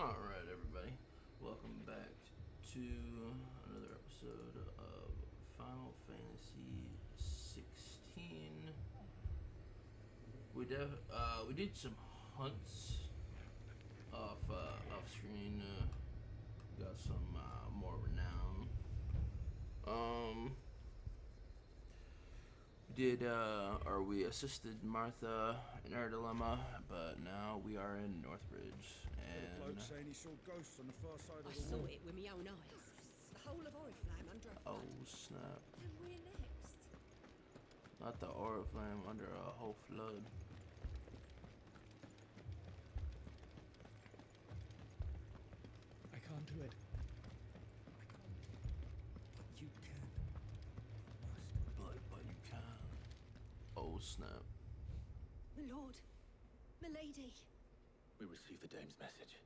Alright, everybody. Welcome back to another episode of Final Fantasy 16. We did some hunts off screen. Got some more renown. We assisted Martha in her dilemma, but now we are in Northbridge, The bloke and saying he saw ghosts on the far side of I the saw wall. it with my own eyes. The whole of Oriflame under a flood. oh snap. And we're next. Not the Oriflame under a whole flood. I can't do it. I can't. But you can. You must. But you can. Oh snap. My lord. My lady. We received the dame's message.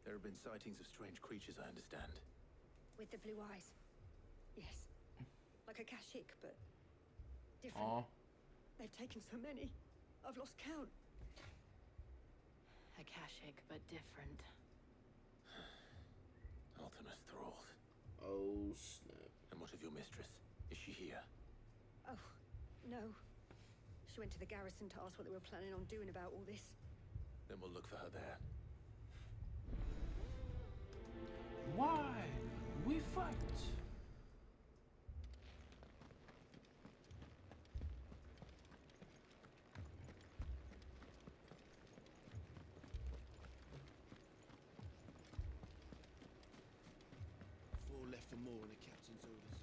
There have been sightings of strange creatures, I understand. With the blue eyes. Yes. Like a Kashyyyk, but different. Aw. They've taken so many. I've lost count. A Kashyyyk, but different. Ultimus thralls. Oh snap. And what of your mistress? Is she here? Oh, no. She went to the garrison to ask what they were planning on doing about all this. Then we'll look for her there. Why? We fight. Four left for more on the captain's orders.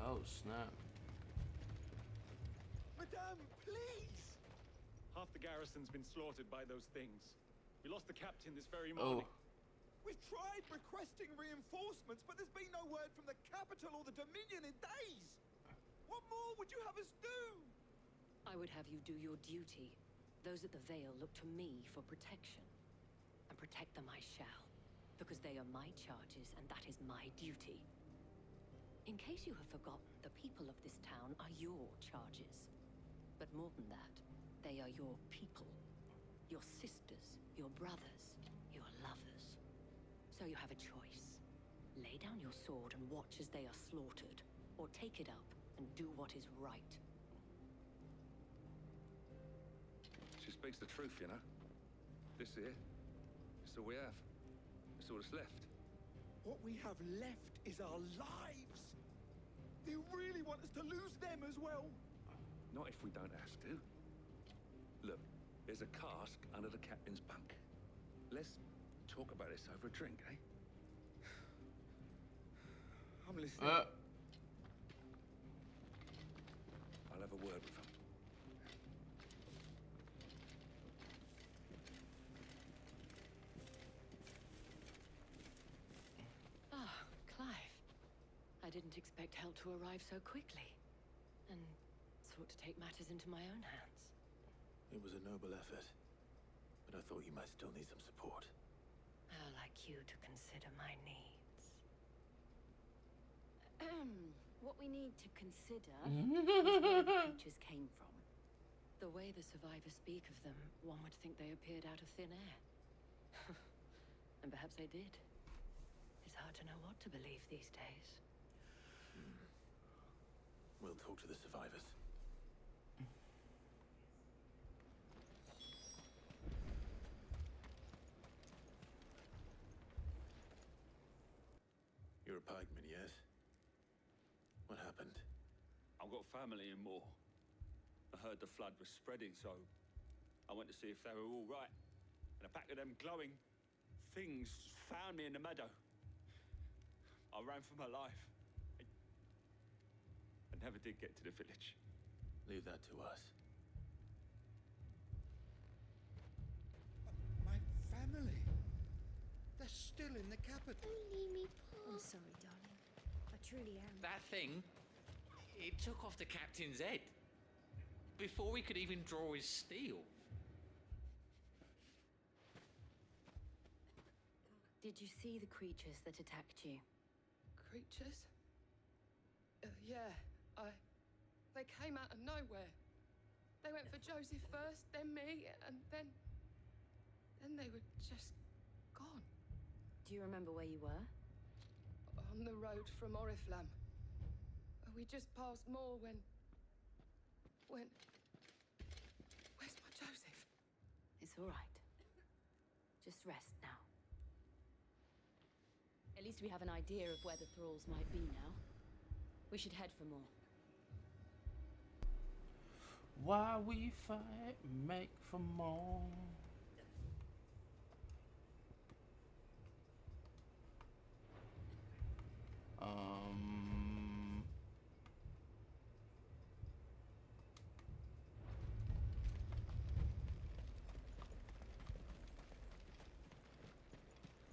Oh snap. Madame, please! Half the garrison's been slaughtered by those things. We lost the captain this very morning. Oh. We've tried requesting reinforcements, but there's been no word from the capital or the Dominion in days! What more would you have us do? I would have you do your duty. Those at the Vale look to me for protection. And protect them I shall. Because they are my charges, and that is my duty. In case you have forgotten, the people of this town are your charges. But more than that, they are your people. Your sisters, your brothers, your lovers. So you have a choice. Lay down your sword and watch as they are slaughtered, or take it up and do what is right. She speaks the truth, you know. This here, it's all we have. It's all that's left. What we have left is our lives! Do you really want us to lose them as well? Not if we don't have to. Look, there's a cask under the captain's bunk. Let's talk about this over a drink, eh? I'm listening. I'll have a word with him. Ah, Clive. I didn't expect help to arrive so quickly. And sought to take matters into my own hands. It was a noble effort. But I thought you might still need some support. How like you to consider my needs. What we need to consider is where the creatures came from. The way the survivors speak of them, one would think they appeared out of thin air. And perhaps they did. It's hard to know what to believe these days. We'll talk to the survivors. You're a pikeman, yes? What happened? I've got family in Moor. I heard the flood was spreading, so I went to see if they were all right. And a pack of them glowing things found me in the meadow. I ran for my life. I never did get to the village. Leave that to us. My family. They're still in the capital. Don't leave me, Paul. I'm sorry, darling. I truly am. That thing, it took off the captain's head before we could even draw his steel. Did you see the creatures that attacked you? Creatures? Yeah, they came out of nowhere. They went for Joseph first, then me, and then they were just gone. Do you remember where you were? On the road from Oriflamme. We just passed Moor when... Where's my Joseph? It's all right. Just rest now. At least we have an idea of where the thralls might be now. We should head for more. Why we fight, make for more.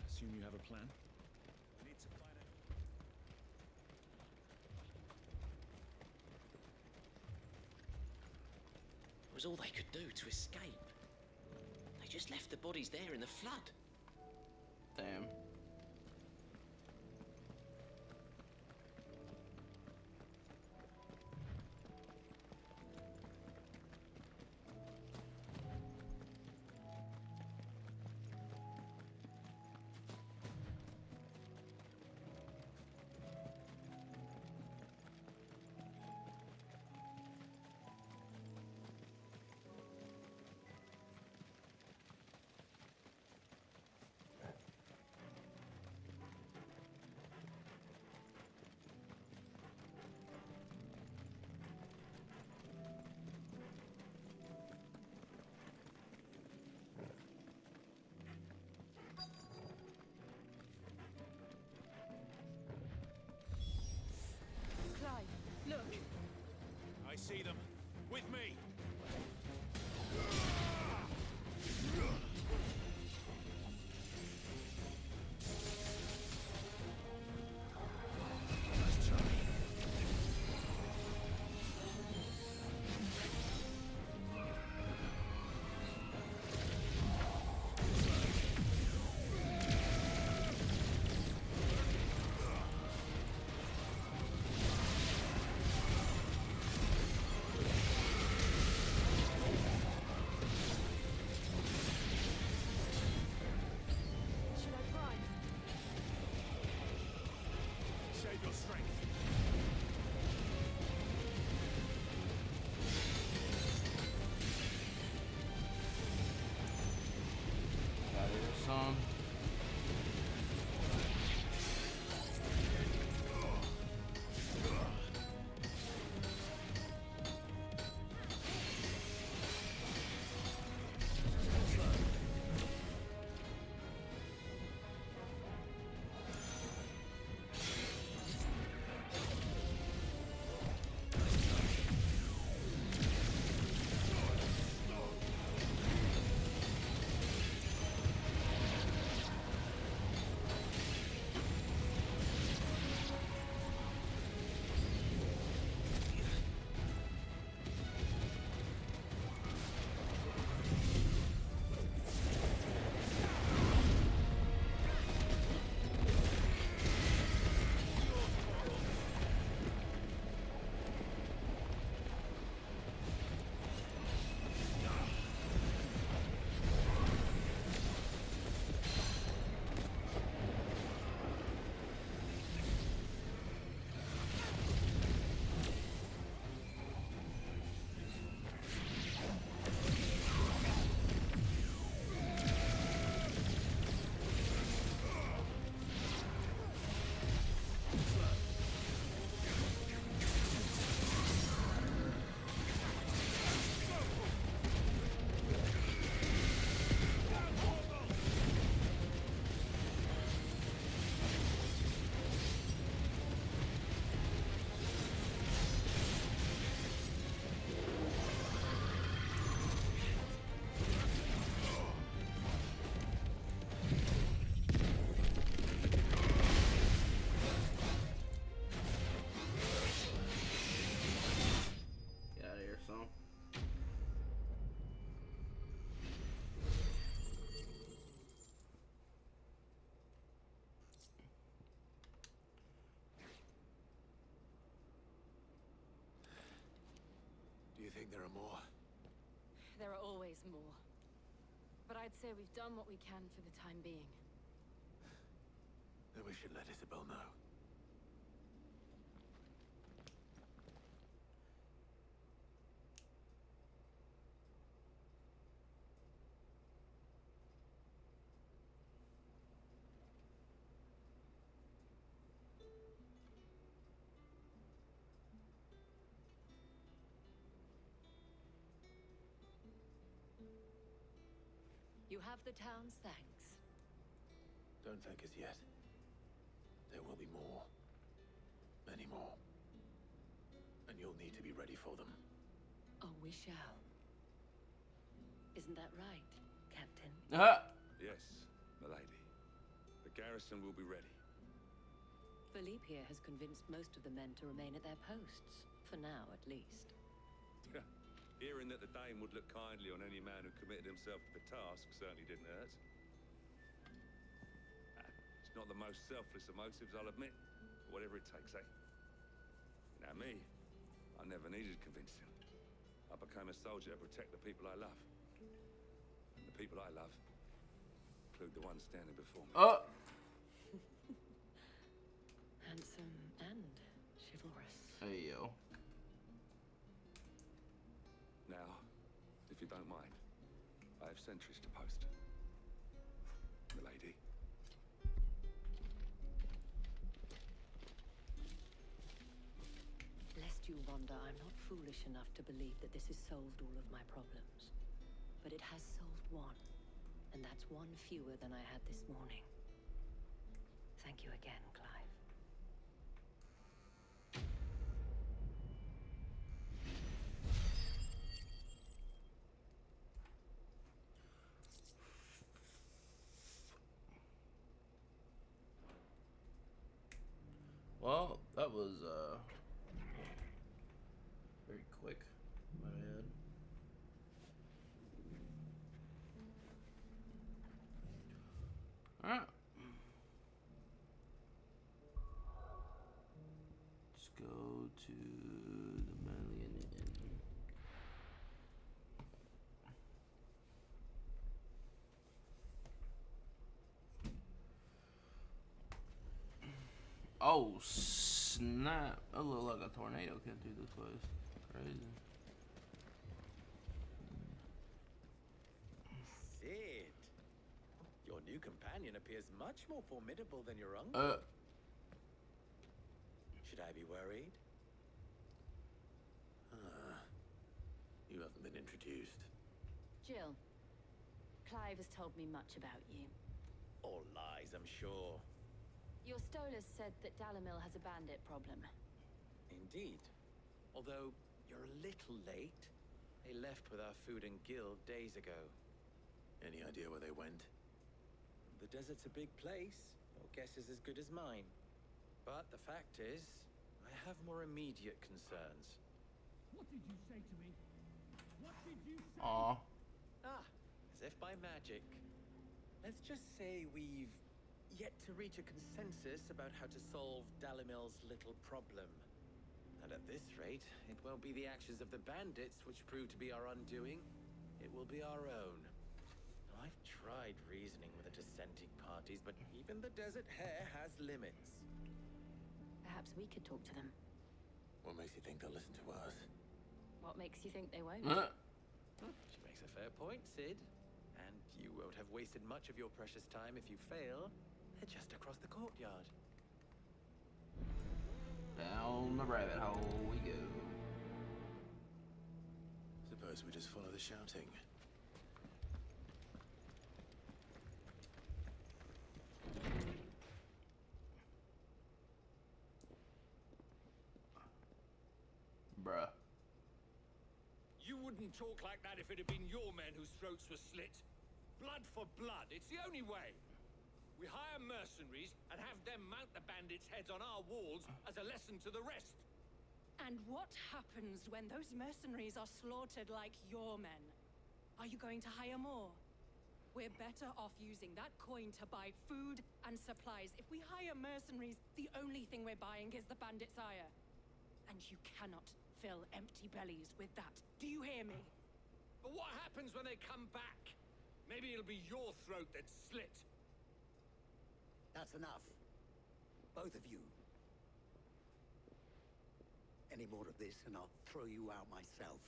Assume you have a plan? We need to find out. It was all they could do to escape. They just left the bodies there in the flood. Damn. Clive, look! I see them. With me! Should I prime? Save your strength. Got it, son. You think there are more? There are always more. But I'd say we've done what we can for the time being. Then we should let Isabel know. You have the town's thanks. Don't thank us yet. There will be more. Many more. And you'll need to be ready for them. Oh, we shall. Isn't that right, Captain? Yes, milady. The garrison will be ready. Philippe here has convinced most of the men to remain at their posts. For now, at least. Hearing that the Dame would look kindly on any man who committed himself to the task certainly didn't hurt. It's not the most selfless of motives, I'll admit. But whatever it takes, eh? Now me, I never needed convincing. I became a soldier to protect the people I love. And the people I love include the ones standing before me. Handsome and chivalrous. Hey, yo. Now, if you don't mind, I have sentries to post. Milady. Lest you wonder, I'm not foolish enough to believe that this has solved all of my problems. But it has solved one. And that's one fewer than I had this morning. Thank you again, Clive. Well, that was very quick, might I add. Alright. Let's go to the Melian Inn. Oh snap! That looked like a tornado came through this place. Crazy. Sid, your new companion appears much more formidable than your uncle. Should I be worried? You haven't been introduced. Jill, Clive has told me much about you. All lies, I'm sure. Your Stolas said that Dalimil has a bandit problem. Indeed. Although, you're a little late. They left with our food and guild days ago. Any idea where they went? The desert's a big place. Your guess is as good as mine. But the fact is, I have more immediate concerns. What did you say to me? What did you say? Aw. As if by magic. Let's just say we've yet to reach a consensus about how to solve Dalimil's little problem. And at this rate, it won't be the actions of the bandits which prove to be our undoing. It will be our own. I've tried reasoning with the dissenting parties, but even the Desert Hare has limits. Perhaps we could talk to them. What makes you think they'll listen to us? What makes you think they won't? She makes a fair point, Sid. And you won't have wasted much of your precious time if you fail. They're just across the courtyard. Down the rabbit hole we go. Suppose we just follow the shouting. Bruh. You wouldn't talk like that if it had been your men whose throats were slit. Blood for blood, it's the only way. We hire mercenaries and have them mount the bandits' heads on our walls as a lesson to the rest. And what happens when those mercenaries are slaughtered like your men? Are you going to hire more? We're better off using that coin to buy food and supplies. If we hire mercenaries, the only thing we're buying is the bandits' ire. And you cannot fill empty bellies with that. Do you hear me? But what happens when they come back? Maybe it'll be your throat that's slit. That's enough. Both of you. Any more of this and I'll throw you out myself.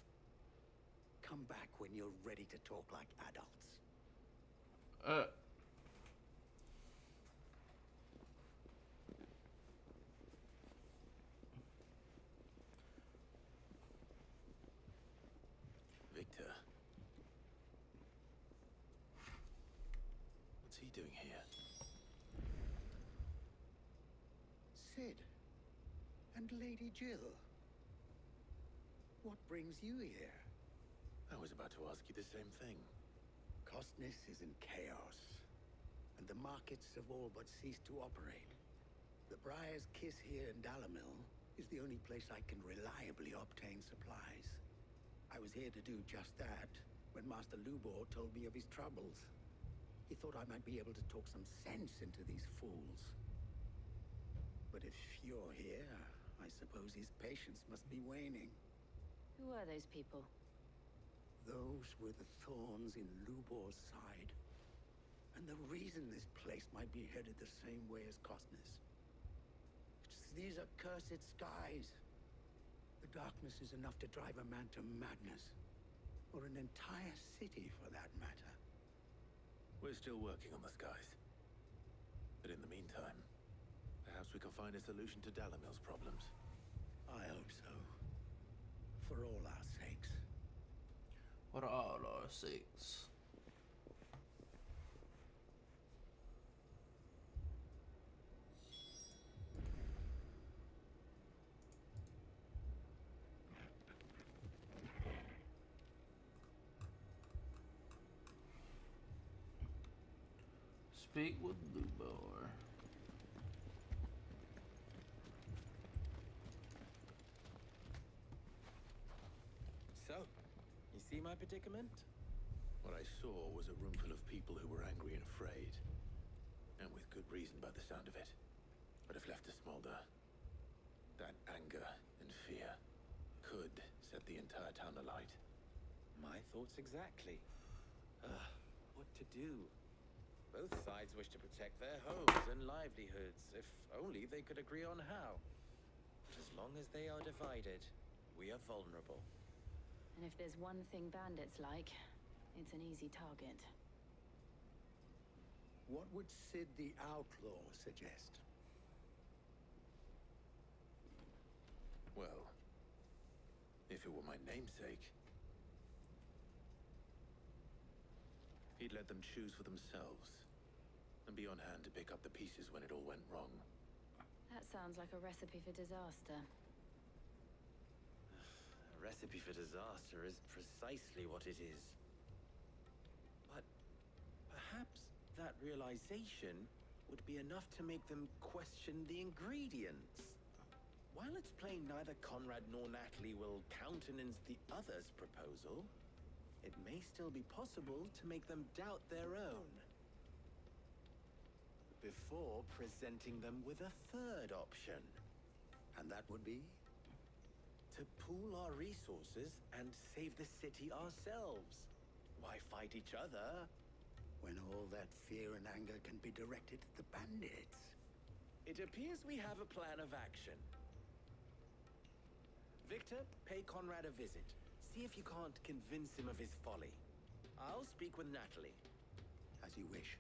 Come back when you're ready to talk like adults. Victor. What's he doing here? Sid. And Lady Jill. What brings you here? I was about to ask you the same thing. Costness is in chaos, and the markets have all but ceased to operate. The Briar's Kiss here in Dalimil is the only place I can reliably obtain supplies. I was here to do just that when Master Lubor told me of his troubles. He thought I might be able to talk some sense into these fools. But if you're here, I suppose his patience must be waning. Who are those people? Those were the thorns in Lubor's side. And the reason this place might be headed the same way as Costness. These are cursed skies. The darkness is enough to drive a man to madness. Or an entire city, for that matter. We're still working on the skies. But in the meantime, perhaps we can find a solution to Dalimil's problems. I hope so. For all our sakes. For all our sakes. Speak with Lubor. So, you see my predicament? What I saw was a room full of people who were angry and afraid. And with good reason by the sound of it. But if left to smolder, that anger and fear could set the entire town alight. My thoughts exactly. What to do? Both sides wish to protect their homes and livelihoods, if only they could agree on how. But as long as they are divided, we are vulnerable. And if there's one thing bandits like, it's an easy target. What would Sid the Outlaw suggest? Well, if it were my namesake, he'd let them choose for themselves and be on hand to pick up the pieces when it all went wrong. That sounds like a recipe for disaster. A recipe for disaster is precisely what it is. But perhaps that realization would be enough to make them question the ingredients. While it's plain neither Conrad nor Natalie will countenance the other's proposal, it may still be possible to make them doubt their own. Before presenting them with a third option. And that would be? To pool our resources and save the city ourselves. Why fight each other? When all that fear and anger can be directed at the bandits. It appears we have a plan of action. Victor, pay Conrad a visit. See if you can't convince him of his folly. I'll speak with Natalie. As you wish.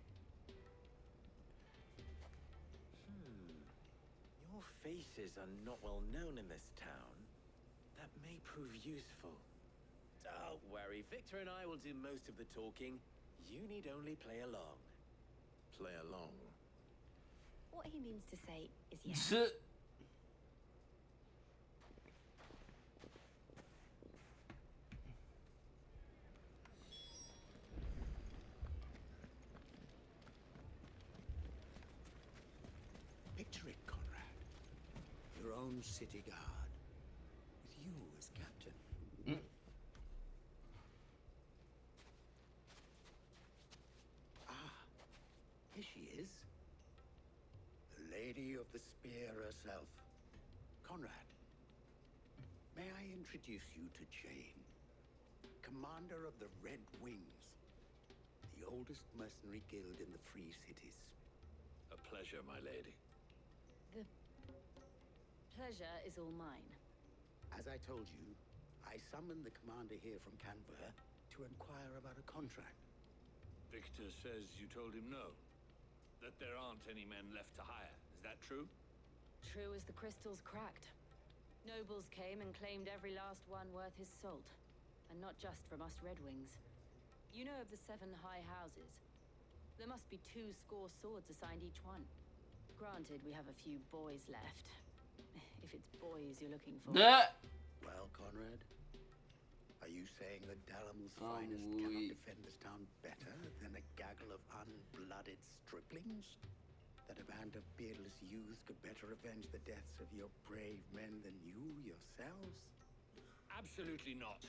Your faces are not well known in this town. That may prove useful. Don't worry, Victor and I will do most of the talking. You need only play along. Play along? What he means to say is yes. Picture it, Conrad. Your own city guard. With you as captain. Here she is. The Lady of the Spear herself. Conrad, May I introduce you to Jane, commander of the Red Wings, the oldest mercenary guild in the Free Cities. A pleasure, my lady. The pleasure is all mine. As I told you, I summoned the commander here from Canberra to inquire about a contract. Victor says you told him no. That there aren't any men left to hire. Is that true? True as the crystals cracked. Nobles came and claimed every last one worth his salt. And not just from us Red Wings. You know of the 7 high houses. There must be 2 score swords assigned each one. Granted, we have a few boys left. If it's boys you're looking for. Well, Conrad, are you saying that Dalamil's finest cannot defend this town better than a gaggle of unblooded striplings? That a band of beardless youths could better avenge the deaths of your brave men than you yourselves? Absolutely not.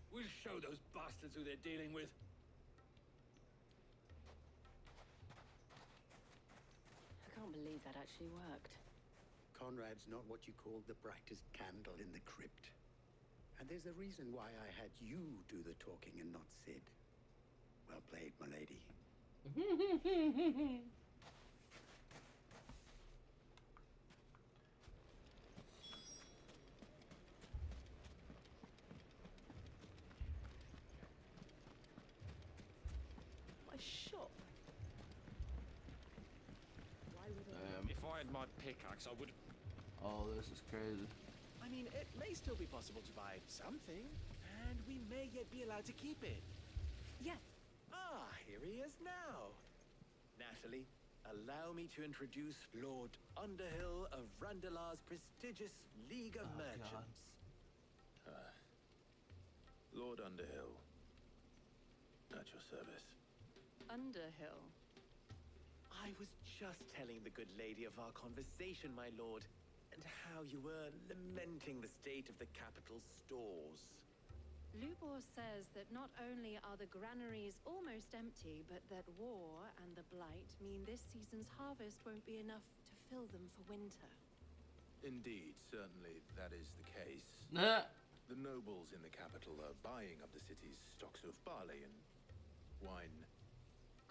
We'll show those bastards who they're dealing with. I can't believe that actually worked. Conrad's not what you call the brightest candle in the crypt. And there's a reason why I had you do the talking and not Sid. Well played, my lady. My shop. Why would If I had my pickaxe, I would. Oh, this is crazy. I mean, it may still be possible to buy something, and we may yet be allowed to keep it. Yeah. Ah, here he is now. Natalie, allow me to introduce Lord Underhill of Randalar's prestigious League of Merchants. Lord Underhill. At your service. Underhill. I was just telling the good lady of our conversation, my lord, and how you were lamenting the state of the capital stores. Lubor says that not only are the granaries almost empty, but that war and the Blight mean this season's harvest won't be enough to fill them for winter. Indeed, certainly that is the case. The nobles in the capital are buying up the city's stocks of barley and wine,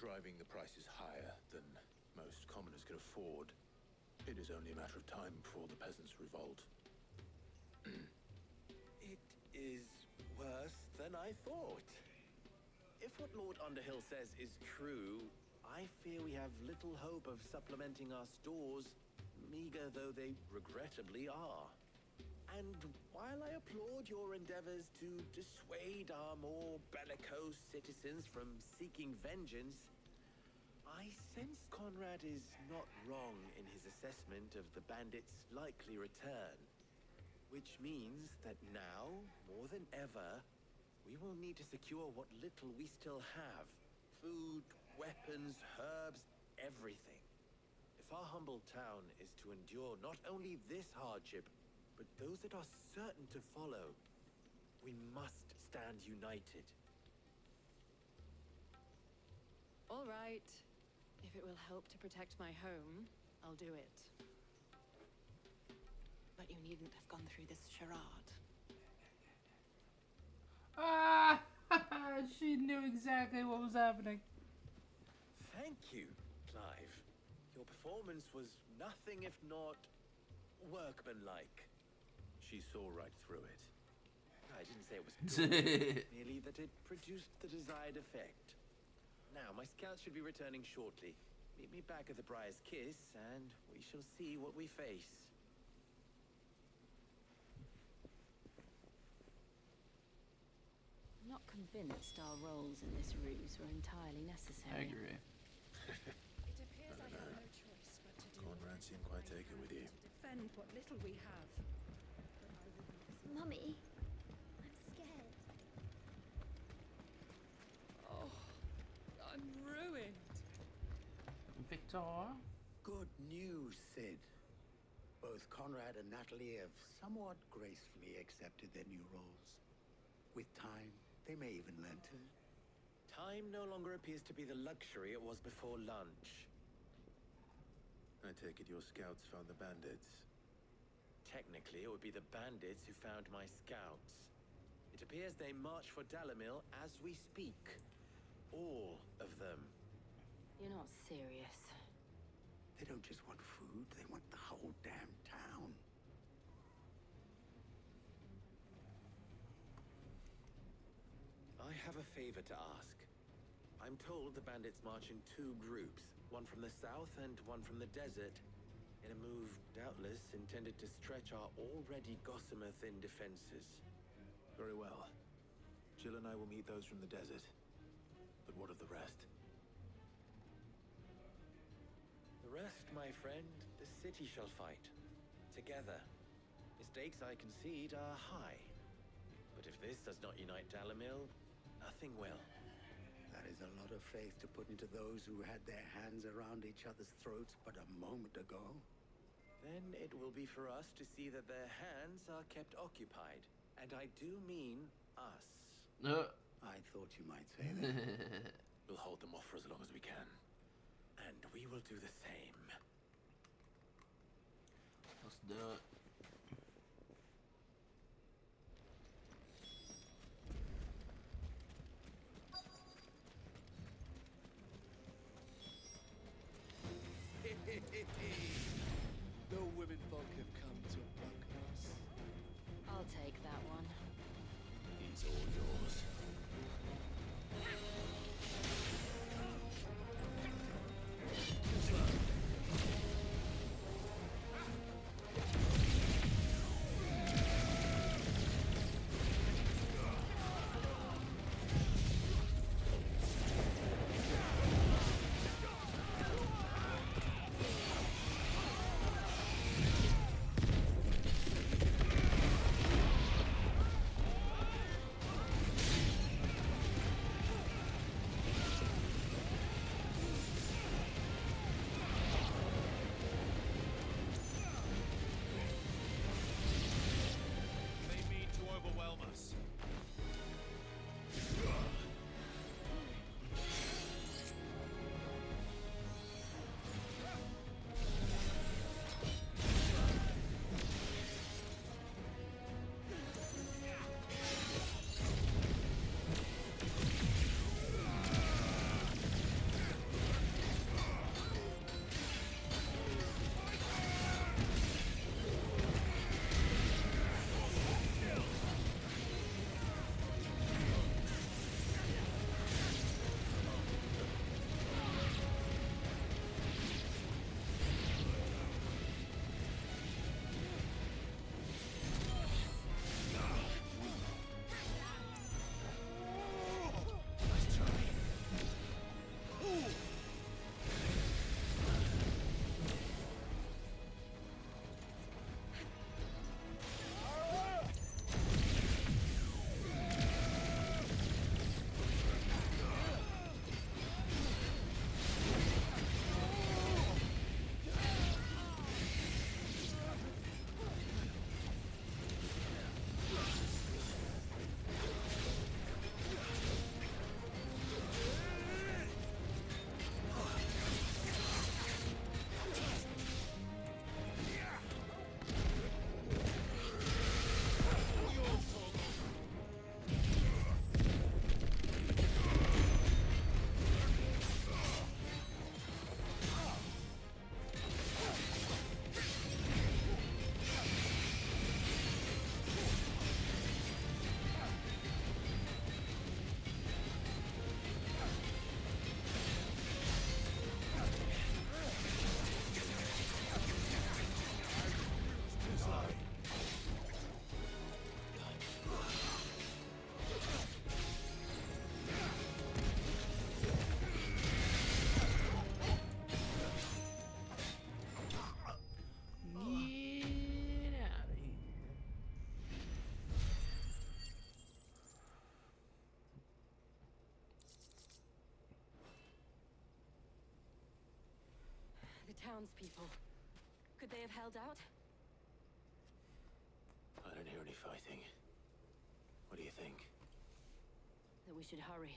driving the prices higher than most commoners can afford. It is only a matter of time before the peasants revolt. It is worse than I thought. If what Lord Underhill says is true, I fear we have little hope of supplementing our stores, meager though they regrettably are. And while I applaud your endeavors to dissuade our more bellicose citizens from seeking vengeance, I sense Conrad is not wrong in his assessment of the bandits' likely return. Which means that now, more than ever, we will need to secure what little we still have. Food, weapons, herbs, everything. If our humble town is to endure not only this hardship, but those that are certain to follow, we must stand united. All right. If it will help to protect my home, I'll do it. But you needn't have gone through this charade. Ah! She knew exactly what was happening. Thank you, Clive. Your performance was nothing if not workmanlike. She saw right through it. I didn't say it was good, merely that it produced the desired effect. Now, my scouts should be returning shortly. Meet me back at the Briar's Kiss, and we shall see what we face. I'm not convinced our roles in this ruse were entirely necessary. I agree. It appears I have no choice but to do Conrad seemed quite taken with you. to defend what little we have. Mummy, I'm scared. Oh, I'm ruined. Victor? Good news, Sid. Both Conrad and Natalie have somewhat gracefully accepted their new roles. With time, they may even learn to. Time no longer appears to be the luxury it was before lunch. I take it your scouts found the bandits. technically, it would be the bandits who found my scouts. It appears they march for Dalimil as we speak. All of them. You're not serious. They don't just want food, they want the whole damn town. I have a favor to ask. I'm told the bandits march in 2 groups, one from the south and one from the desert, in a move doubtless intended to stretch our already gossamer-thin defenses. Very well. Jill and I will meet those from the desert. But what of the rest? The rest, my friend, the city shall fight. Together. The stakes, I concede, are high. But if this does not unite Dalimil, nothing will. That is a lot of faith to put into those who had their hands around each other's throats but a moment ago. Then it will be for us to see that their hands are kept occupied. And I do mean us. I thought you might say that. We'll hold them off for as long as we can. And we will do the same. Let's do it. The women folk have come to welcome us. I'll take that one. These all yours. Townspeople. Could they have held out? I don't hear any fighting. What do you think? That we should hurry.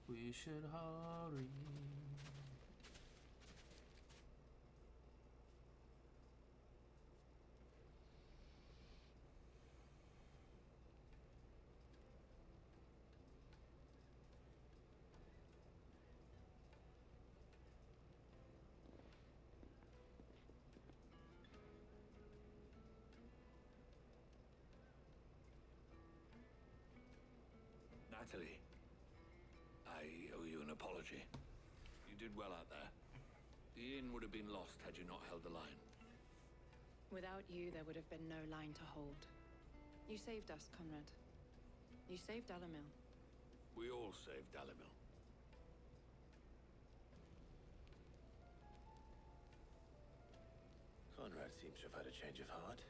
We should hurry. Natalie, I owe you an apology. You did well out there. The inn would have been lost had you not held the line. Without you, there would have been no line to hold. You saved us, Conrad. You saved Dalimil. We all saved Dalimil. Conrad seems to have had a change of heart.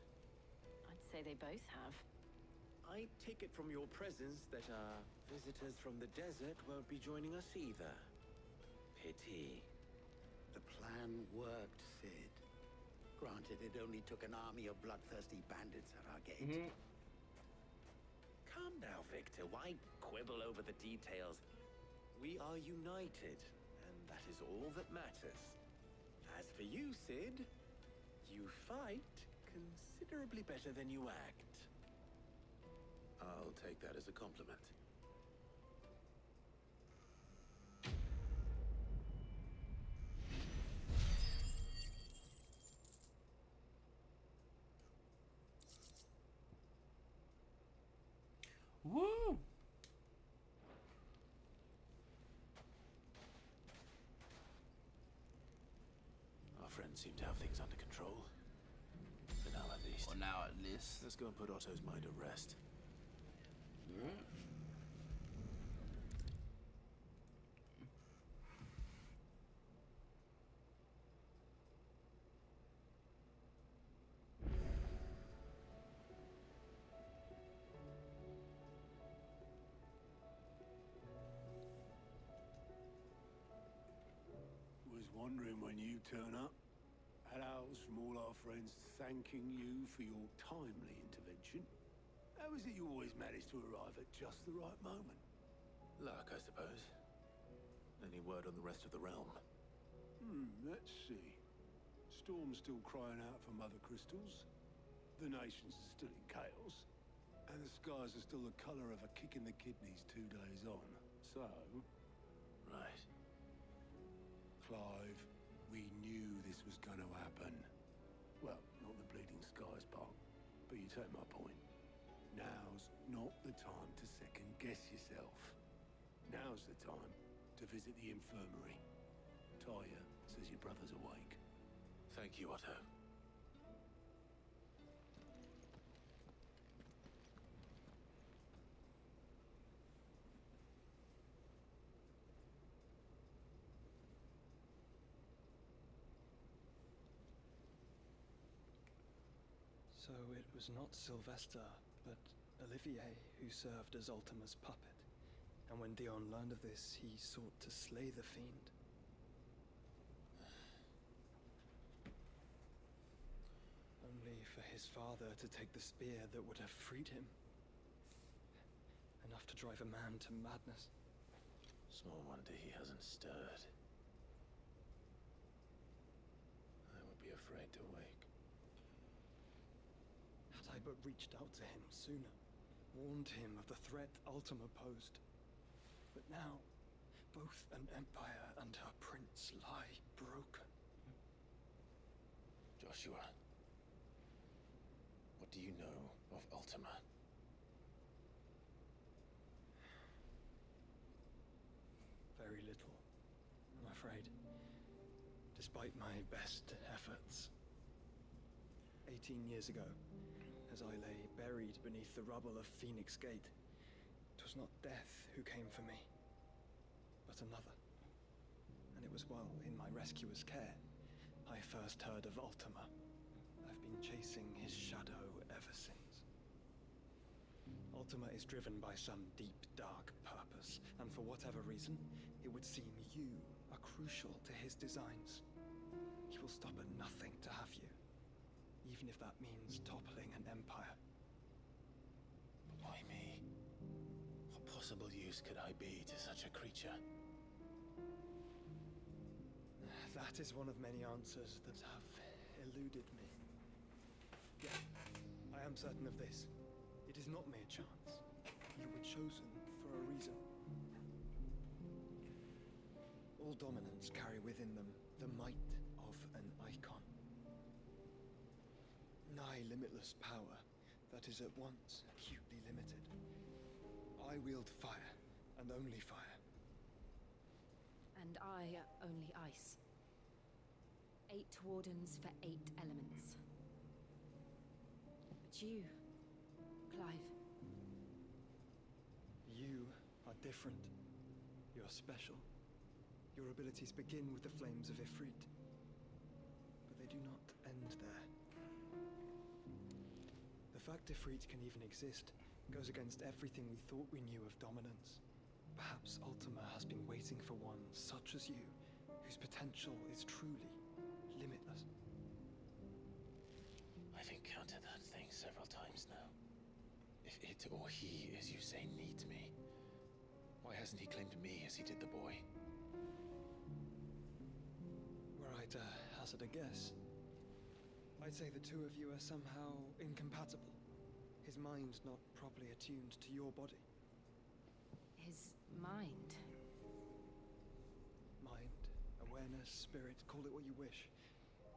I'd say they both have. I take it from your presence that our visitors from the desert won't be joining us either. Pity. The plan worked, Sid. Granted, it only took an army of bloodthirsty bandits at our gate. Calm now, Victor. Why quibble over the details? We are united, and that is all that matters. As for you, Sid, you fight considerably better than you act. I'll take that as a compliment. Woo! Our friends seem to have things under control. For now, at least. Well, now at least. Let's go and put Otto's mind at rest. Was wondering when you turn up. Had owls from all our friends thanking you for your timely intervention. How is it you always manage to arrive at just the right moment? Luck, I suppose. Any word on the rest of the realm? Let's see. Storm's still crying out for Mother Crystals. The nations are still in chaos. And the skies are still the color of a kick in the kidneys 2 days on. So... Right. Clive, we knew this was gonna happen. Well, not the bleeding skies part, but you take my point. Now's not the time to second-guess yourself. Now's the time to visit the infirmary. Talia says your brother's awake. Thank you, Otto. So it was not Sylvester, but Olivier who served as Ultima's puppet. And when Dion learned of this, he sought to slay the fiend. Only for his father to take the spear that would have freed him. Enough to drive a man to madness. Small wonder he hasn't stirred. I would be afraid to wake. Had I but reached out to him sooner, warned him of the threat Ultima posed. But now, both an empire and her prince lie broken. Joshua, what do you know of Ultima? Very little, I'm afraid. Despite my best efforts. 18 years ago, as I lay buried beneath the rubble of Phoenix Gate, it was not death who came for me, but another. And it was while in my rescuer's care, I first heard of Ultima. I've been chasing his shadow ever since. Ultima is driven by some deep, dark purpose, and for whatever reason, it would seem you are crucial to his designs. He will stop at nothing to have you, even if that means toppling an empire. But why me? What possible use could I be to such a creature? That is one of many answers that have eluded me. Yet, I am certain of this. It is not mere chance. You were chosen for a reason. All dominants carry within them the might of an icon. Nigh limitless power that is at once acutely limited. I wield fire, and only fire. And I only ice. 8 wardens for 8 elements. But you, Clive. You are different. You're special. Your abilities begin with the flames of Ifrit. But they do not end there. The fact Ifrit can even exist goes against everything we thought we knew of dominance. Perhaps Ultima has been waiting for one such as you, whose potential is truly limitless. I've encountered that thing several times now. If it or he, as you say, needs me, why hasn't he claimed me as he did the boy? Were I to hazard a guess, I'd say the two of you are somehow incompatible. His mind not properly attuned to your body. His mind. Mind, awareness, spirit, call it what you wish.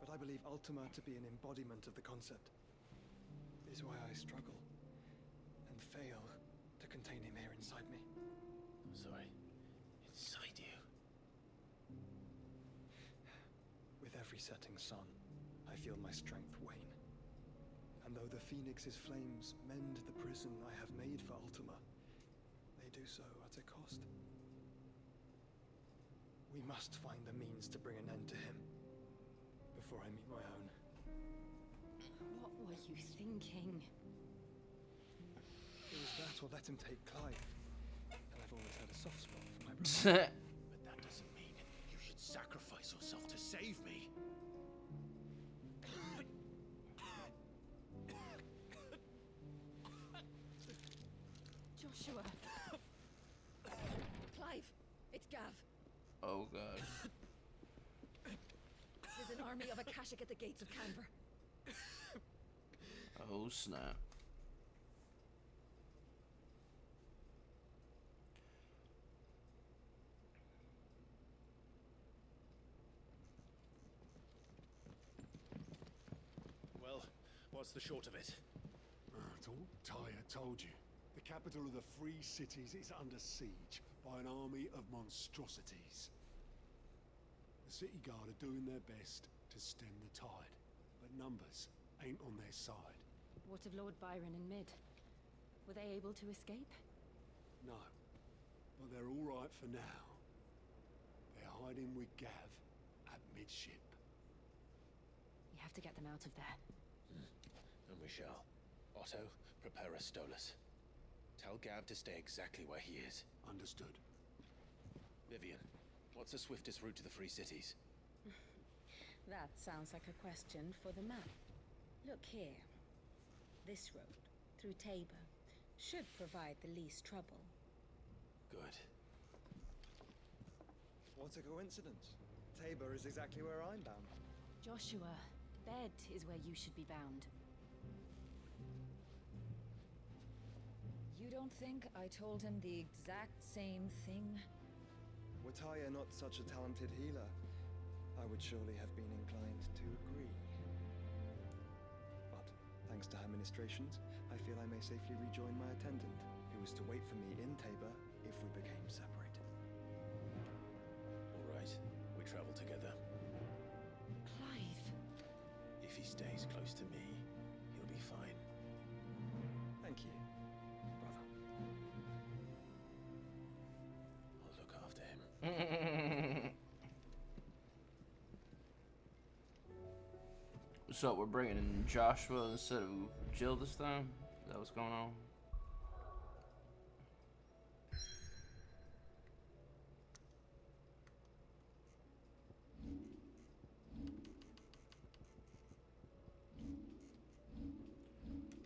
But I believe Ultima to be an embodiment of the concept. It is why I struggle and fail to contain him here inside me. I'm sorry. Inside you? With every setting sun, I feel my strength wane. And though the Phoenix's flames mend the prison I have made for Ultima, they do so at a cost. We must find a means to bring an end to him before I meet my own. What were you thinking? It was that or let him take Clive. And I've always had a soft spot for my brother. But that doesn't mean you should sacrifice yourself to save me. Joshua. Clive, it's Gav. Oh god. There's an army of Akashic at the gates of Canver. Oh snap. Well, what's the short of it? Tyre told you. The capital of the Free Cities is under siege by an army of monstrosities. The City Guard are doing their best to stem the tide, but numbers ain't on their side. What of Lord Byron and Mid? Were they able to escape? No, but they're all right for now. They're hiding with Gav at midship. We have to get them out of there. And we shall. Otto, prepare a Stolas. Tell Gav to stay exactly where he is. Understood. Vivian, what's the swiftest route to the Free Cities? That sounds like a question for the map. Look here. This road, through Tabor, should provide the least trouble. Good. What a coincidence. Tabor is exactly where I'm bound. Joshua, Bed is where you should be bound. You don't think I told him the exact same thing? Were Tyre not such a talented healer, I would surely have been inclined to agree. But, thanks to her ministrations, I feel I may safely rejoin my attendant, who was to wait for me in Tabor if we became separated. All right, we travel together. Clive! If he stays close to me, he'll be fine. Thank you, brother. I'll look after him. So we're bringing in Joshua instead of Jill this time? Is that what's going on?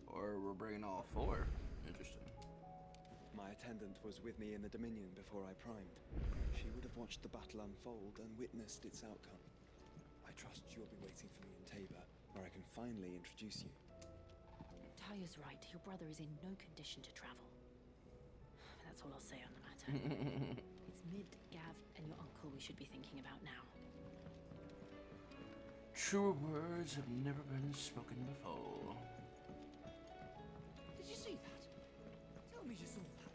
Or we're bringing all four. Interesting. My attendant was with me in the Dominion before I primed. She would have watched the battle unfold and witnessed its outcome. I trust you'll be waiting for me in Tabor, where I can finally introduce you. Tyre's right. Your brother is in no condition to travel. That's all I'll say on the matter. It's Mid, Gav, and your uncle we should be thinking about now. Truer words have never been spoken before. Did you see that? Tell me you saw that.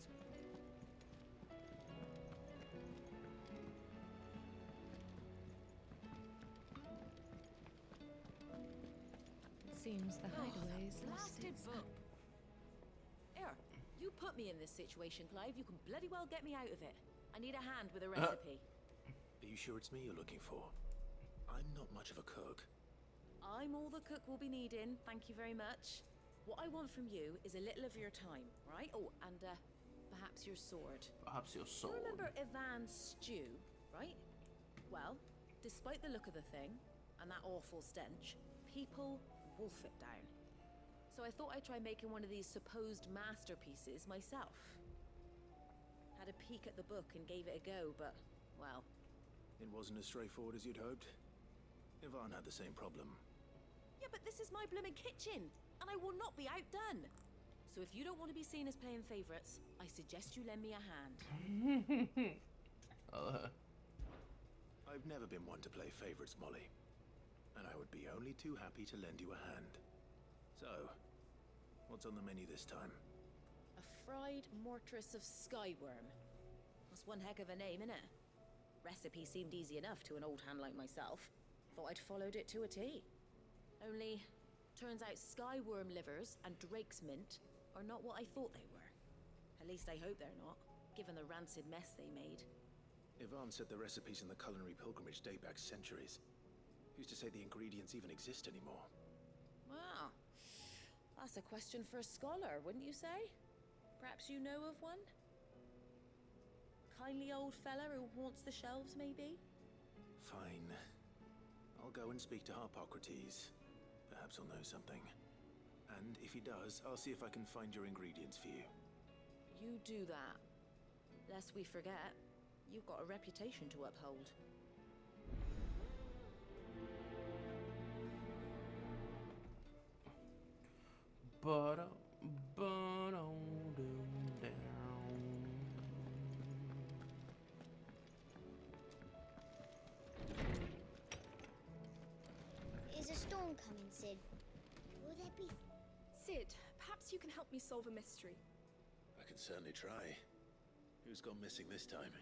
Seems the hideaway's lost Blasted its... book. Here, you put me in this situation, Clive. You can bloody well get me out of it. I need a hand with a recipe. Are you sure it's me you're looking for? I'm not much of a cook. I'm all the cook will be needing, thank you very much. What I want from you is a little of your time, right? Oh, and perhaps your sword. Perhaps your sword. You remember Ivan's stew, right? Well, despite the look of the thing, and that awful stench, people wolf it down. So I thought I'd try making one of these supposed masterpieces myself. Had a peek at the book and gave it a go, but, well... It wasn't as straightforward as you'd hoped. Ivan had the same problem. Yeah, but this is my blooming kitchen, and I will not be outdone. So if you don't want to be seen as playing favorites, I suggest you lend me a hand. I've never been one to play favorites, Molly. And I would be only too happy to lend you a hand. So, what's on the menu this time? A fried mortress of skyworm. That's one heck of a name, innit? Recipe seemed easy enough to an old hand like myself. Thought I'd followed it to a T. Only, turns out skyworm livers and drake's mint are not what I thought they were. At least I hope they're not, given the rancid mess they made. Ivan said the recipes in the culinary pilgrimage date back centuries. Who's to say the ingredients even exist anymore? Wow. That's a question for a scholar, wouldn't you say? Perhaps you know of one? Kindly old fella who haunts the shelves, maybe? Fine. I'll go and speak to Harpocrates. Perhaps he'll know something. And if he does, I'll see if I can find your ingredients for you. You do that. Lest we forget, you've got a reputation to uphold. Is a storm coming, Sid? Will there be... Sid, perhaps you can help me solve a mystery. I can certainly try. Who's gone missing this time?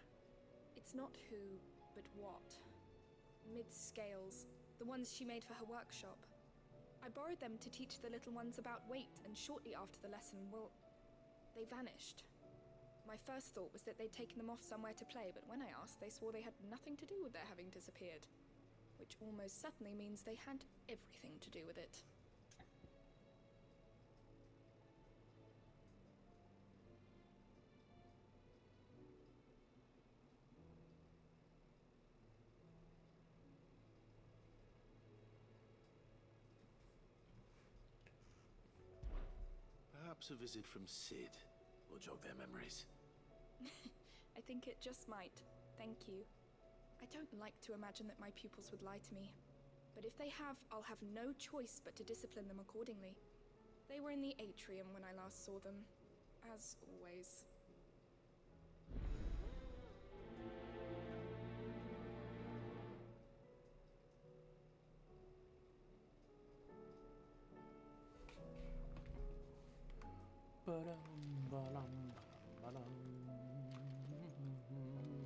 It's not who, but what. Mid's scales, the ones she made for her workshop. I borrowed them to teach the little ones about weight, and shortly after the lesson, well, they vanished. My first thought was that they'd taken them off somewhere to play, but when I asked, they swore they had nothing to do with their having disappeared. Which almost certainly means they had everything to do with it. Perhaps a visit from Sid will jog their memories. I think it just might. Thank you. I don't like to imagine that my pupils would lie to me. But if they have, I'll have no choice but to discipline them accordingly. They were in the atrium when I last saw them, as always.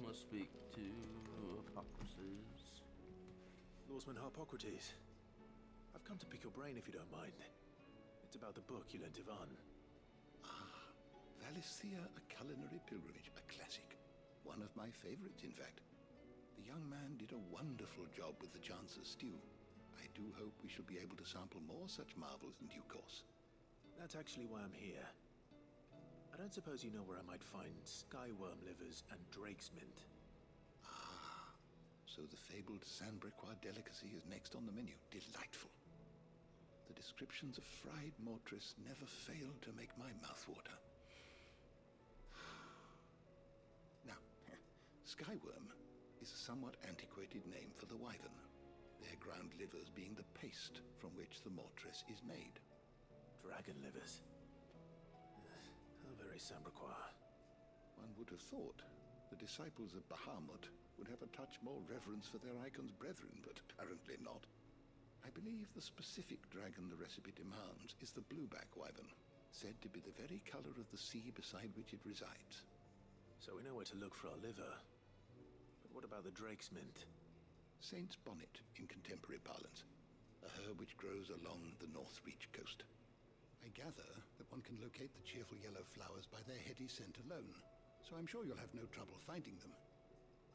Let's speak to Harpocrates. Lawsman Harpocrates. I've come to pick your brain if you don't mind. It's about the book you lent Ivan. Ah, Valisthea, A Culinary Pilgrimage, a classic. One of my favorites, in fact. The young man did a wonderful job with the Chance's stew. I do hope we shall be able to sample more such marvels in due course. That's actually why I'm here. I don't suppose you know where I might find skyworm livers and drake's mint. Ah, so the fabled Sanbrequois delicacy is next on the menu. Delightful. The descriptions of fried mortress never fail to make my mouth water. Now, skyworm is a somewhat antiquated name for the wyvern, their ground livers being the paste from which the mortress is made. Dragon livers. How very Sanbrequois. One would have thought the disciples of Bahamut would have a touch more reverence for their icon's brethren, but apparently not. I believe the specific dragon the recipe demands is the blueback wyvern, said to be the very color of the sea beside which it resides. So we know where to look for our liver. But what about the drake's mint? Saint's bonnet in contemporary parlance. a herb which grows along the North Reach coast. I gather that one can locate the cheerful yellow flowers by their heady scent alone, so I'm sure you'll have no trouble finding them.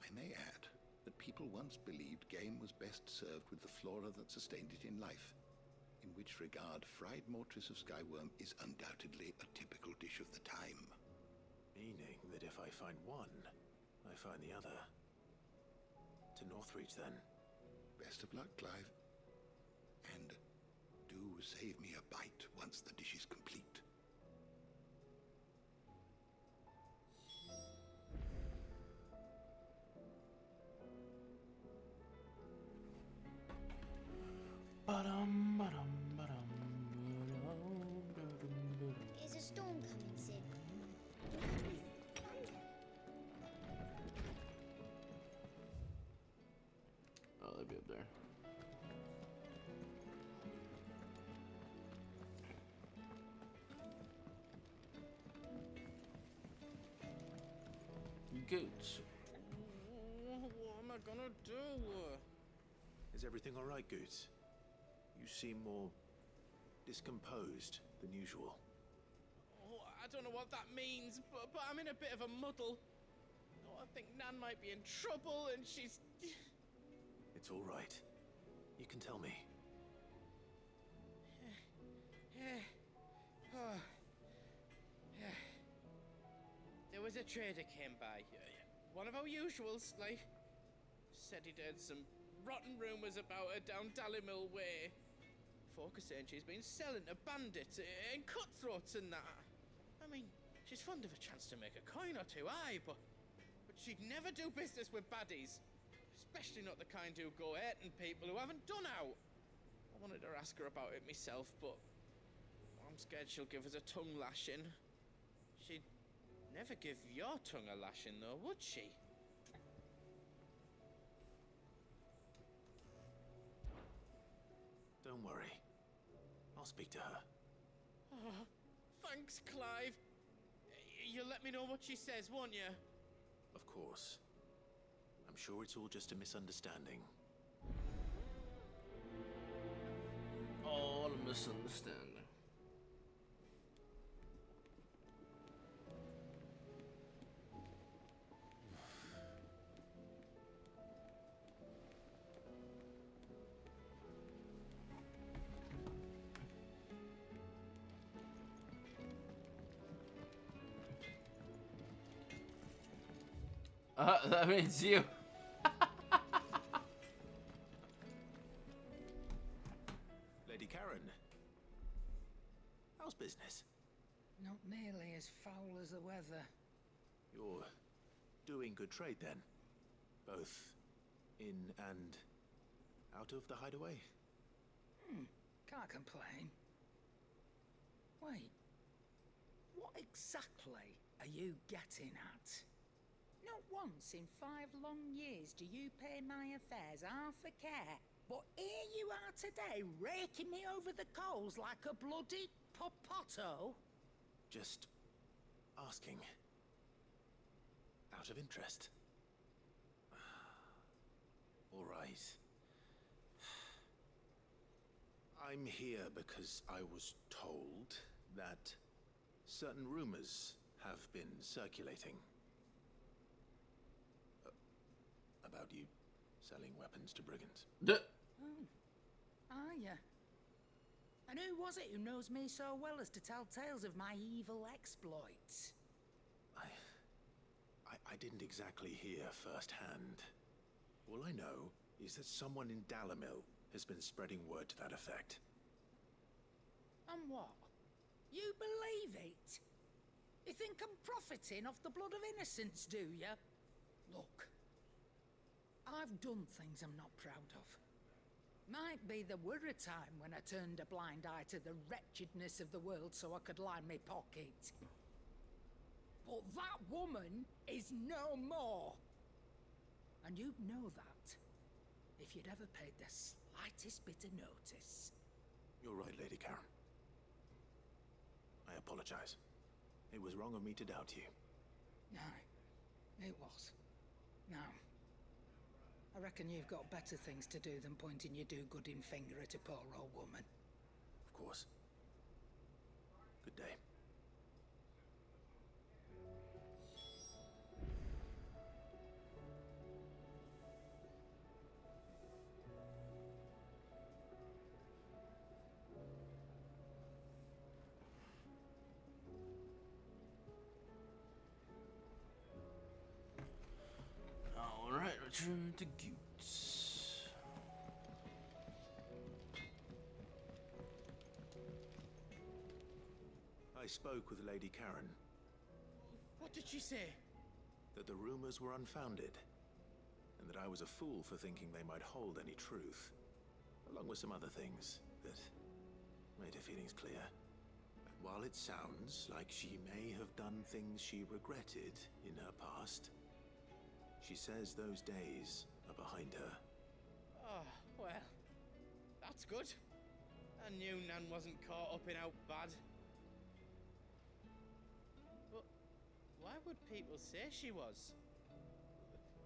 I may add that people once believed game was best served with the flora that sustained it in life, in which regard fried mortress of skyworm is undoubtedly a typical dish of the time. Meaning that if I find one, I find the other. To Northreach, then. Best of luck, Clive. And do save me a bite once the dish is complete. There's a storm coming, Sid. Oh, they'd be up there. Goots. What am I gonna do? Is everything all right, Goots? You seem more discomposed than usual. Oh, I don't know what that means, but I'm in a bit of a muddle. Oh, I think Nan might be in trouble, and she's... It's all right. You can tell me. Oh. There was a trader came by. One of our usuals, like, said he'd heard some rotten rumours about her down Dallimil Way. Folk are saying she's been selling to bandits and cutthroats and that. I mean, she's fond of a chance to make a coin or two, aye, but she'd never do business with baddies. Especially not the kind who go hurting people who haven't done out. I wanted to ask her about it myself, but I'm scared she'll give us a tongue lashing. She'd never give your tongue a lashing, though, would she? Don't worry. I'll speak to her. Oh, thanks, Clive. You'll let me know what she says, won't you? Of course. I'm sure it's all just a misunderstanding. All a misunderstanding. That means you. Lady Karen. How's business? Not nearly as foul as the weather. You're doing good trade then? Both in and out of the hideaway? Can't complain. Wait. What exactly are you getting at? Not once in 5 long years do you pay my affairs half a care. But here you are today, raking me over the coals like a bloody popoto. Just asking. Out of interest. All right. I'm here because I was told that certain rumors have been circulating. About you selling weapons to brigands. Oh, are ya? And who was it who knows me so well as to tell tales of my evil exploits? I didn't exactly hear firsthand. All I know is that someone in Dallimil has been spreading word to that effect. And what? You believe it? You think I'm profiting off the blood of innocents, do you? Look. I've done things I'm not proud of. Might be there were a time when I turned a blind eye to the wretchedness of the world so I could line my pocket. But that woman is no more. And you'd know that if you'd ever paid the slightest bit of notice. You're right, Lady Karen. I apologize. It was wrong of me to doubt you. No, it was. Now, I reckon you've got better things to do than pointing your do-gooding finger at a poor old woman. Of course. Good day. Alright, return to Goots. I spoke with Lady Karen. What did she say? That the rumors were unfounded, and that I was a fool for thinking they might hold any truth, along with some other things that made her feelings clear. And while it sounds like she may have done things she regretted in her past, she says those days are behind her. Oh, well, that's good. I knew Nan wasn't caught up in out bad. But why would people say she was?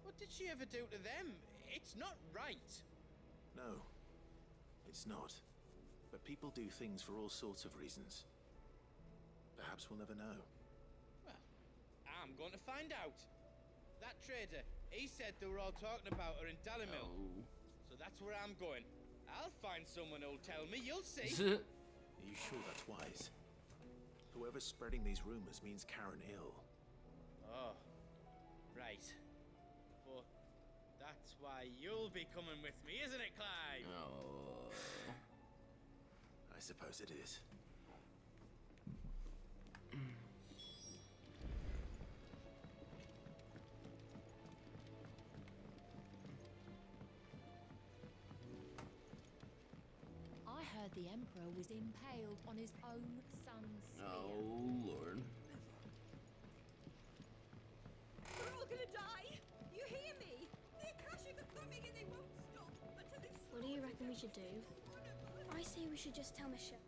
What did she ever do to them? It's not right. No, it's not. But people do things for all sorts of reasons. Perhaps we'll never know. Well, I'm going to find out. That trader, he said they were all talking about her in Dalimil. Oh. So that's where I'm going. I'll find someone who'll tell me, you'll see. Are you sure that's wise? Whoever's spreading these rumors means Karen ill. Oh, right. But that's why you'll be coming with me, isn't it, Clive? Oh. I suppose it is. I heard the Emperor was impaled on his own son's spear. Oh, Lord. We're all gonna die! You hear me? The Akashic are coming and they won't stop until they... What do you reckon we should do? I say we should just tell Michelle.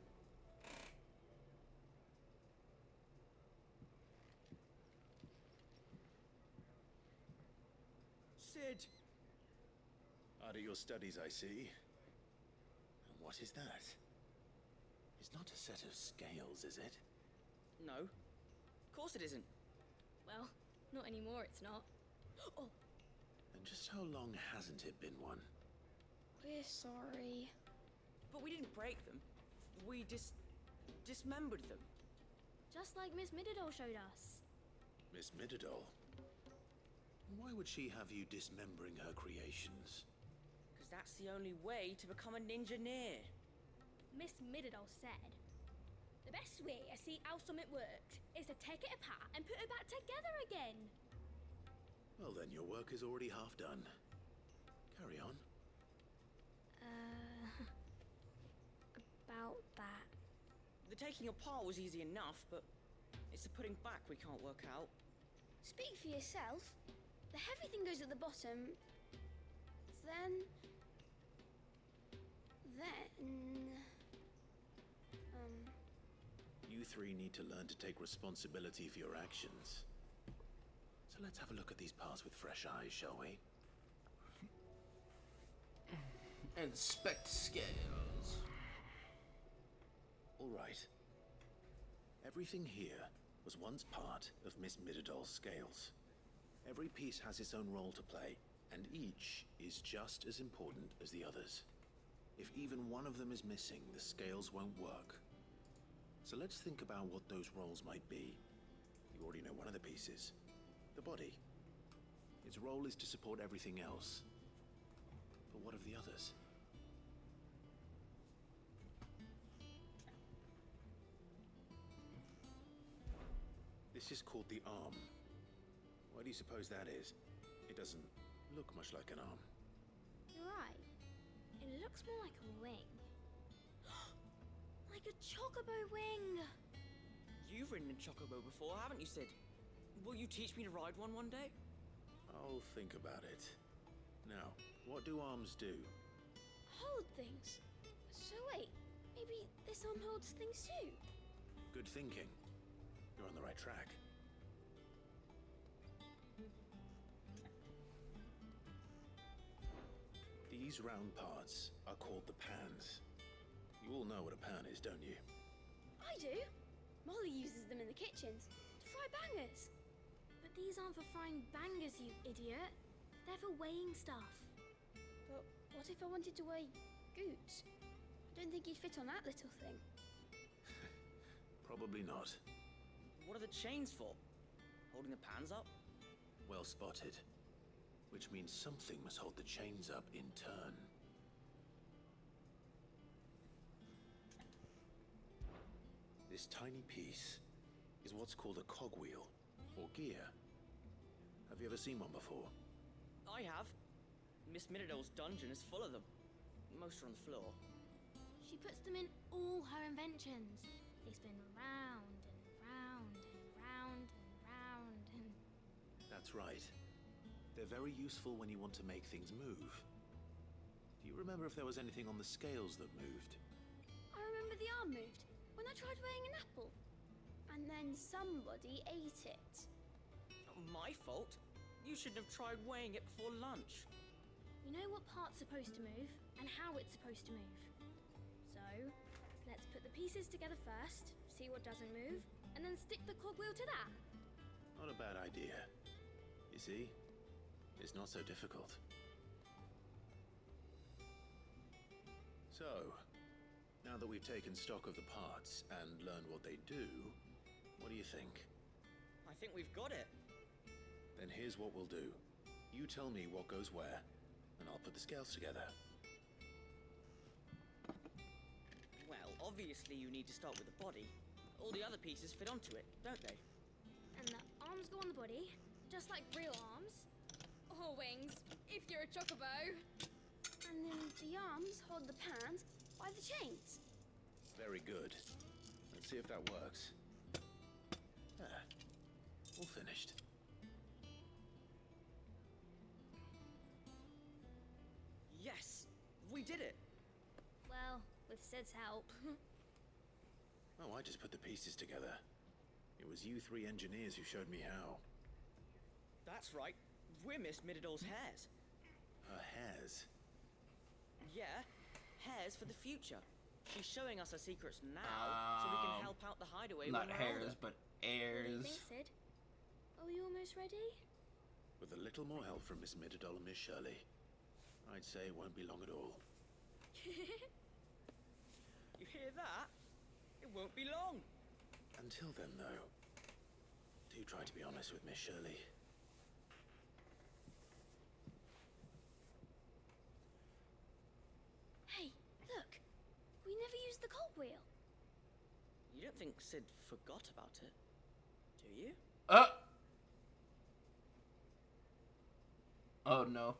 Sid! Out of your studies, I see. And what is that? It's not a set of scales, is it? No. Of course it isn't. Well, not anymore, it's not. Oh, And just how long hasn't it been one? we're sorry. But we didn't break them. We dismembered them. Just like Miss Mididol showed us. Miss Mididol? Why would she have you dismembering her creations? Because that's the only way to become a ninja-near. Miss Mididol said, the best way to see how something works is to take it apart and put it back together again. Well, then your work is already half done. Carry on. About that. The taking apart was easy enough, but it's the putting back we can't work out. Speak for yourself. The heavy thing goes at the bottom. Then... You three need to learn to take responsibility for your actions. So let's have a look at these parts with fresh eyes, shall we? Inspect scales. All right. Everything here was once part of Miss Mididol's scales. Every piece has its own role to play, and each is just as important as the others. If even one of them is missing, the scales won't work. So let's think about what those roles might be. You already know one of the pieces. The body. Its role is to support everything else. But what of the others? This is called the arm. What do you suppose that is? It doesn't look much like an arm. You're right. It looks more like a wing. Like a chocobo wing! You've ridden a chocobo before, haven't you, Sid? Will you teach me to ride one day? I'll think about it. Now, what do arms do? Hold things. So wait, maybe this arm holds things too? Good thinking. You're on the right track. These round parts are called the pans. You all know what a pan is, don't you? I do. Molly uses them in the kitchens to fry bangers. But these aren't for frying bangers, you idiot. They're for weighing stuff. But what if I wanted to weigh Goots? I don't think you'd fit on that little thing. Probably not. What are the chains for? Holding the pans up? Well spotted. Which means something must hold the chains up in turn. This tiny piece is what's called a cogwheel, or gear. Have you ever seen one before? I have. Miss Miradol's dungeon is full of them. Most are on the floor. She puts them in all her inventions. They spin round and round and round and round and... That's right. They're very useful when you want to make things move. Do you remember if there was anything on the scales that moved? I remember the arm moved when I tried weighing an apple. And then somebody ate it. My fault? You shouldn't have tried weighing it before lunch. We know what part's supposed to move and how it's supposed to move. So, let's put the pieces together first, see what doesn't move, and then stick the cogwheel to that. Not a bad idea. You see? It's not so difficult. So, now that we've taken stock of the parts and learned what they do, what do you think? I think we've got it. Then here's what we'll do. You tell me what goes where, and I'll put the scales together. Well, obviously you need to start with the body. All the other pieces fit onto it, don't they? And the arms go on the body, just like real arms. Or wings, if you're a chocobo. And then the arms hold the pans by the chains. Very good. Let's see if that works. There. All finished. Yes! We did it! Well, with Sid's help. Oh, I just put the pieces together. It was you three engineers who showed me how. That's right. We're Miss Miradol's hares. Her hairs? Yeah, hares for the future. She's showing us her secrets now, so we can help out the hideaway Not when we're hairs, older. but What do you heirs. think, Sid? Are you almost ready? With a little more help from Miss Miradol and Miss Shirley, I'd say it won't be long at all. You hear that? It won't be long. Until then, though, do try to be honest with Miss Shirley. Hey, look. We never used the cogwheel. You don't think Sid forgot about it, do you? Oh no.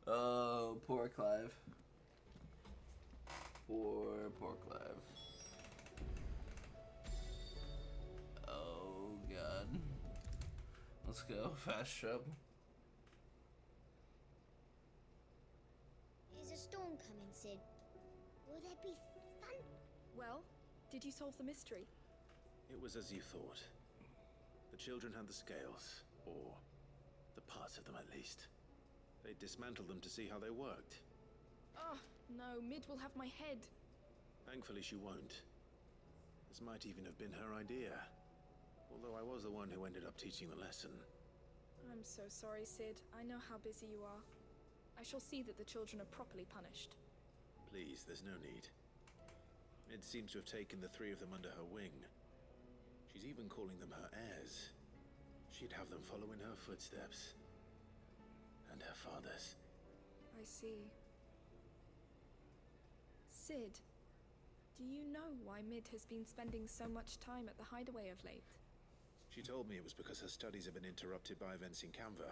Oh, poor Clive. Poor Clive. Oh god. Let's go, fast travel. There's a storm coming, Sid. Will there be fun? Well, did you solve the mystery? It was as you thought. The children had the scales, or the parts of them at least. They dismantled them to see how they worked. Oh, no, Mid will have my head. Thankfully she won't. This might even have been her idea. Although I was the one who ended up teaching the lesson. I'm so sorry, Sid. I know how busy you are. I shall see that the children are properly punished. Please, there's no need. Mid seems to have taken the three of them under her wing. She's even calling them her heirs. She'd have them follow in her footsteps. And her father's. I see. Sid, do you know why Mid has been spending so much time at the hideaway of late? She told me it was because her studies have been interrupted by events in Canva.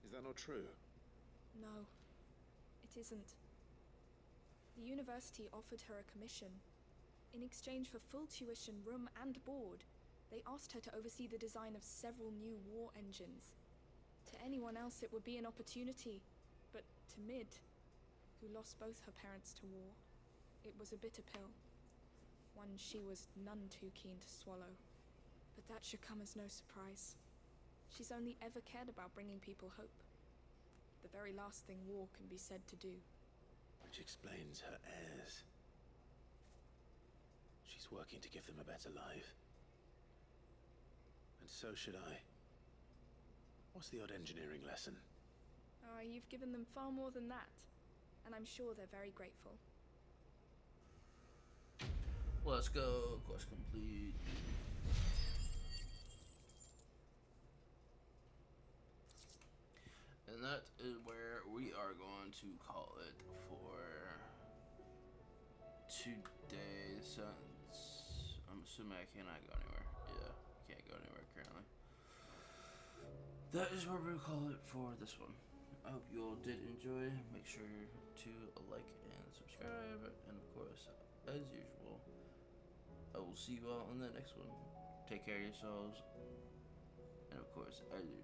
Is that not true? No, it isn't. The university offered her a commission. In exchange for full tuition, room and board, they asked her to oversee the design of several new war engines. To anyone else it would be an opportunity, but to Mid, who lost both her parents to war, it was a bitter pill. One she was none too keen to swallow. But that should come as no surprise. She's only ever cared about bringing people hope. The very last thing war can be said to do. Which explains her heirs. She's working to give them a better life. And so should I. What's the odd engineering lesson? You've given them far more than that. And I'm sure they're very grateful. Let's go. Quest complete. And that is where we are going to call it for today, since I'm assuming I cannot go anywhere. Yeah, I can't go anywhere currently. That is where we'll call it for this one. I hope you all did enjoy. Make sure to like and subscribe. And of course, as usual, I will see you all in the next one. Take care of yourselves. And of course, as usual,